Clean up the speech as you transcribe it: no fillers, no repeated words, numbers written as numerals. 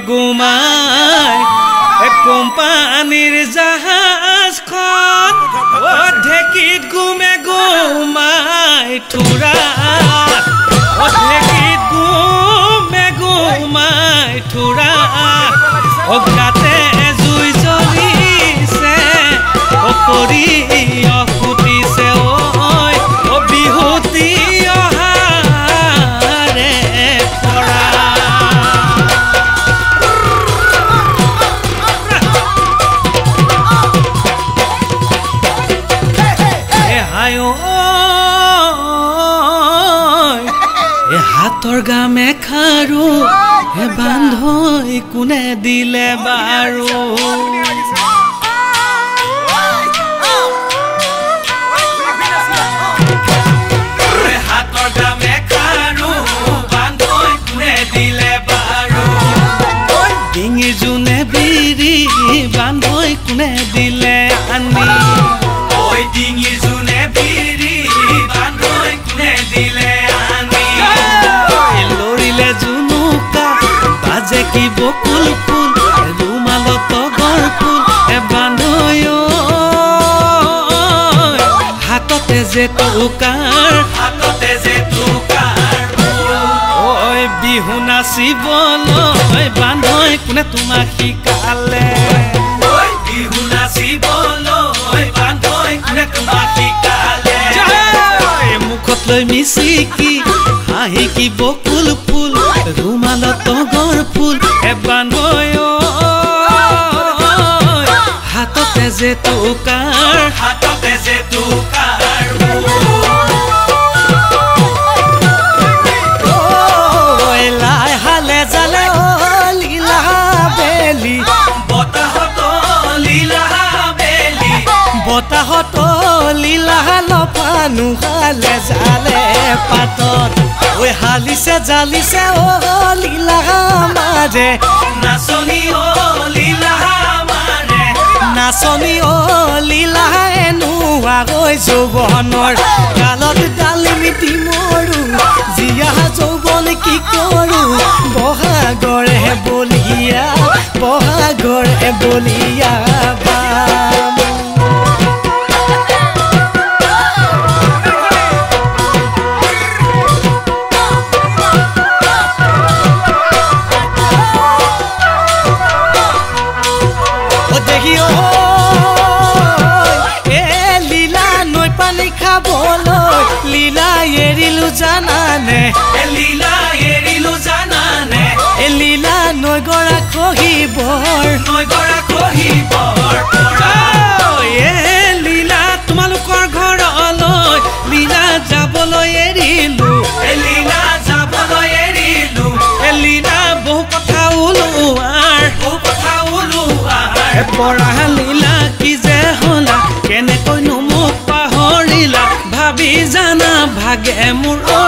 গুমাই কোম্পানীৰ জাহাজখন ঢেঁকীত গুমে গুমাই থোৰা ঢেঁকীত গুমে গুমাই থোৰা গাতে জুই জ্বলিছে কৰি ফুটিছে বিহুতি অহাৰে পৰা হাতৰ গামে খাৰু বান্ধৈ কোনে দিলে বাৰু হাতৰ গামে খাৰু বান্ধৈ কোনে দিলে বাৰু ডিঙি জোনে বিৰি বান্ধৈ কোনে দিলে আনি ঐ ডিঙি জোনে বিৰি বান্ধৈ কোনে দিলে বাজে কি বকুল ফুল ৰুমালত তগৰ ফুল বান্ধৈ হাততে যে টুকাৰ ঐ বিহু নাচিবলৈ বান্ধৈ কোনে তোমাক শিকালে বিহু নাচিবলৈ বান্ধৈ কোনে তোমাক শিকালে মুখত লৈ মিচিকি হাঁহি কি বকুল ফুল ৰুমালত তগৰ ফুল বান্ধৈ হাততে যে টুকাৰ লাই হালে জালে লীলা বেলি বতাহত লীলা লফানু হালে জালে পাতত ঐ হালিছে জালিছে লীলা মাৰে নাচনি নাচনি লীলা এনুৱা গৈ যৌৱনৰ কালত ডালি মিটি মৰো জীয়া যৌৱন কি কৰো বহাগৰে বলিয়া লীলা এৰিলো জানানে লীলা নৈ গৰা খহিবৰ লীলা তোমালোকৰ ঘৰলৈ লীলা যাবলৈ এৰিলো লীলা বহু কথা ওলোৱাৰ পৰা লীলা কি যে হলা কেনেকৈনো মোক পাহৰিলা ভাবি জানা ভাগে মোৰ ঐ